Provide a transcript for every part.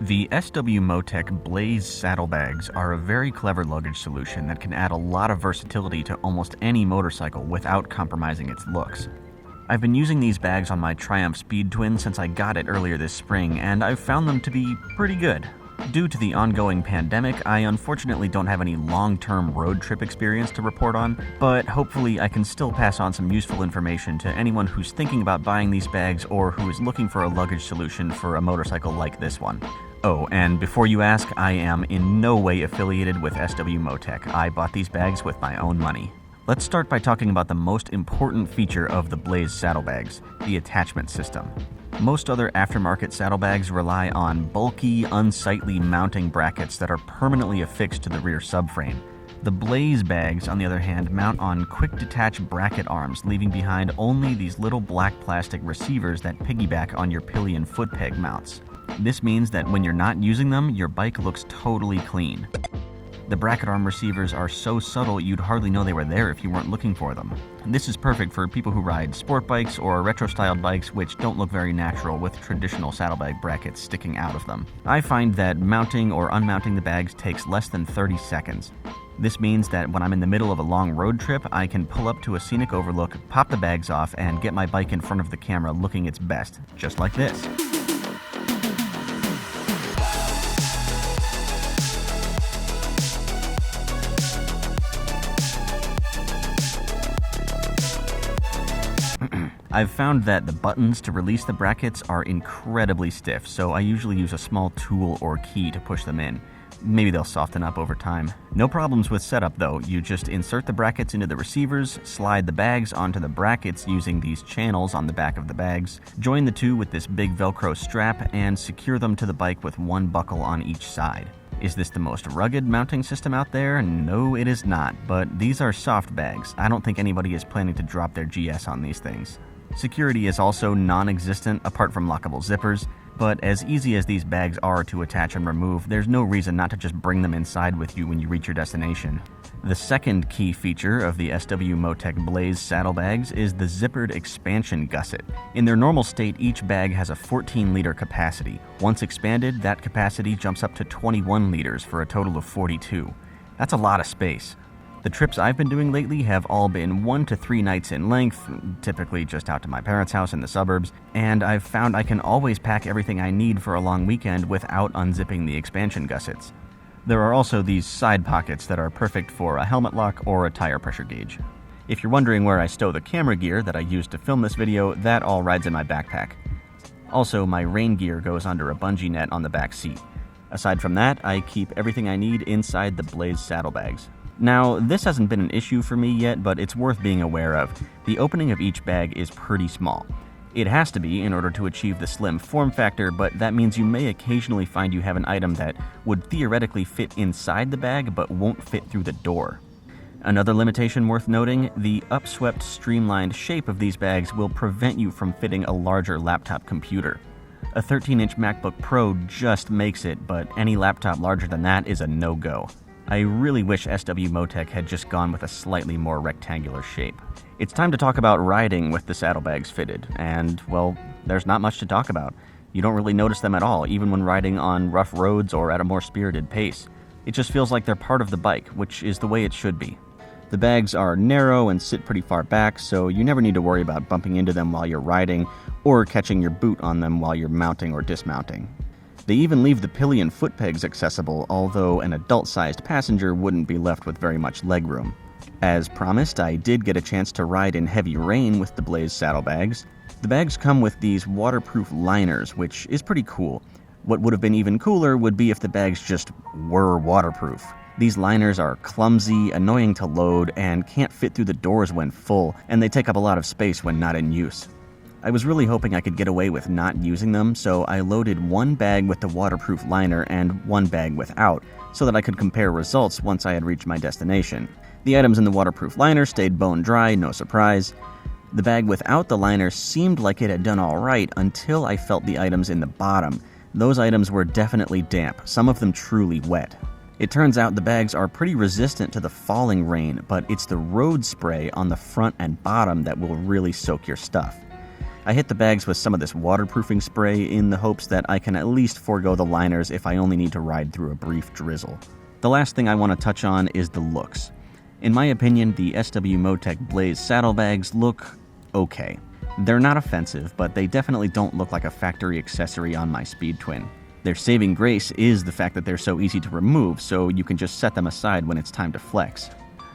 The SW-Motech Blaze saddlebags are a very clever luggage solution that can add a lot of versatility to almost any motorcycle without compromising its looks. I've been using these bags on my Triumph Speed Twin since I got it earlier this spring, and I've found them to be pretty good. Due to the ongoing pandemic, I unfortunately don't have any long-term road trip experience to report on, but hopefully I can still pass on some useful information to anyone who's thinking about buying these bags or who is looking for a luggage solution for a motorcycle like this one. Oh, and before you ask, I am in no way affiliated with SW-Motech. I bought these bags with my own money. Let's start by talking about the most important feature of the Blaze saddlebags, the attachment system. Most other aftermarket saddlebags rely on bulky, unsightly mounting brackets that are permanently affixed to the rear subframe. The Blaze bags, on the other hand, mount on quick-detach bracket arms, leaving behind only these little black plastic receivers that piggyback on your pillion foot peg mounts. This means that when you're not using them, your bike looks totally clean. The bracket arm receivers are so subtle you'd hardly know they were there if you weren't looking for them. This is perfect for people who ride sport bikes or retro-styled bikes which don't look very natural with traditional saddlebag brackets sticking out of them. I find that mounting or unmounting the bags takes less than 30 seconds. This means that when I'm in the middle of a long road trip, I can pull up to a scenic overlook, pop the bags off, and get my bike in front of the camera looking its best, just like this. I've found that the buttons to release the brackets are incredibly stiff, so I usually use a small tool or key to push them in. Maybe they'll soften up over time. No problems with setup though. You just insert the brackets into the receivers, slide the bags onto the brackets using these channels on the back of the bags, join the two with this big Velcro strap, and secure them to the bike with one buckle on each side. Is this the most rugged mounting system out there? No, it is not, but these are soft bags. I don't think anybody is planning to drop their GS on these things. Security is also non-existent apart from lockable zippers, but as easy as these bags are to attach and remove, there's no reason not to just bring them inside with you when you reach your destination. The second key feature of the SW-Motech Blaze saddlebags is the zippered expansion gusset. In their normal state, each bag has a 14-liter capacity. Once expanded, that capacity jumps up to 21 liters for a total of 42. That's a lot of space. The trips I've been doing lately have all been 1 to 3 nights in length, typically just out to my parents' house in the suburbs, and I've found I can always pack everything I need for a long weekend without unzipping the expansion gussets. There are also these side pockets that are perfect for a helmet lock or a tire pressure gauge. If you're wondering where I stow the camera gear that I used to film this video, that all rides in my backpack. Also, my rain gear goes under a bungee net on the back seat. Aside from that, I keep everything I need inside the Blaze saddlebags. Now, this hasn't been an issue for me yet, but it's worth being aware of. The opening of each bag is pretty small. It has to be in order to achieve the slim form factor, but that means you may occasionally find you have an item that would theoretically fit inside the bag but won't fit through the door. Another limitation worth noting, the upswept, streamlined shape of these bags will prevent you from fitting a larger laptop computer. A 13-inch MacBook Pro just makes it, but any laptop larger than that is a no-go. I really wish SW-Motech had just gone with a slightly more rectangular shape. It's time to talk about riding with the saddlebags fitted, and, well, there's not much to talk about. You don't really notice them at all, even when riding on rough roads or at a more spirited pace. It just feels like they're part of the bike, which is the way it should be. The bags are narrow and sit pretty far back, so you never need to worry about bumping into them while you're riding, or catching your boot on them while you're mounting or dismounting. They even leave the pillion foot pegs accessible, although an adult-sized passenger wouldn't be left with very much legroom. As promised, I did get a chance to ride in heavy rain with the Blaze saddlebags. The bags come with these waterproof liners, which is pretty cool. What would have been even cooler would be if the bags just were waterproof. These liners are clumsy, annoying to load, and can't fit through the doors when full, and they take up a lot of space when not in use. I was really hoping I could get away with not using them, so I loaded one bag with the waterproof liner and one bag without, so that I could compare results once I had reached my destination. The items in the waterproof liner stayed bone dry, no surprise. The bag without the liner seemed like it had done alright until I felt the items in the bottom. Those items were definitely damp, some of them truly wet. It turns out the bags are pretty resistant to the falling rain, but it's the road spray on the front and bottom that will really soak your stuff. I hit the bags with some of this waterproofing spray in the hopes that I can at least forego the liners if I only need to ride through a brief drizzle. The last thing I want to touch on is the looks. In my opinion, the SW-Motech Blaze saddlebags look okay. They're not offensive, but they definitely don't look like a factory accessory on my Speed Twin. Their saving grace is the fact that they're so easy to remove, so you can just set them aside when it's time to flex.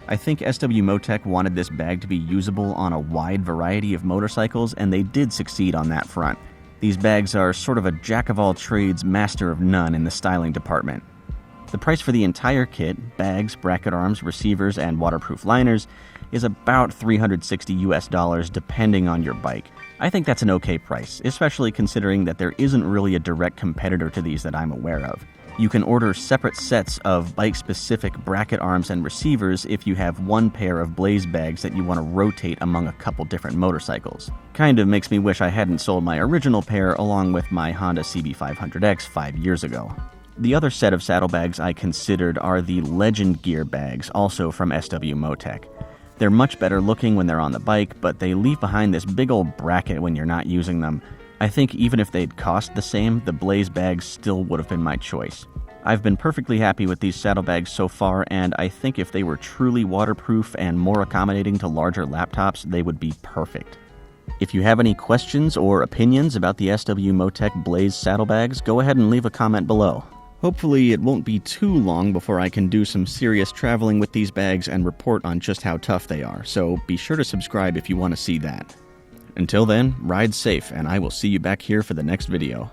I think SW-Motech wanted this bag to be usable on a wide variety of motorcycles, and they did succeed on that front. These bags are sort of a jack-of-all-trades, master-of-none in the styling department. The price for the entire kit, bags, bracket arms, receivers, and waterproof liners, is about $360 depending on your bike. I think that's an okay price, especially considering that there isn't really a direct competitor to these that I'm aware of. You can order separate sets of bike-specific bracket arms and receivers if you have one pair of Blaze bags that you want to rotate among a couple different motorcycles. Kind of makes me wish I hadn't sold my original pair along with my Honda CB500X 5 years ago. The other set of saddlebags I considered are the Legend Gear bags, also from SW-Motech. They're much better looking when they're on the bike, but they leave behind this big old bracket when you're not using them. I think even if they'd cost the same, the Blaze bags still would have been my choice. I've been perfectly happy with these saddlebags so far, and I think if they were truly waterproof and more accommodating to larger laptops, they would be perfect. If you have any questions or opinions about the SW-Motech Blaze saddlebags, go ahead and leave a comment below. Hopefully it won't be too long before I can do some serious traveling with these bags and report on just how tough they are, so be sure to subscribe if you want to see that. Until then, ride safe, and I will see you back here for the next video.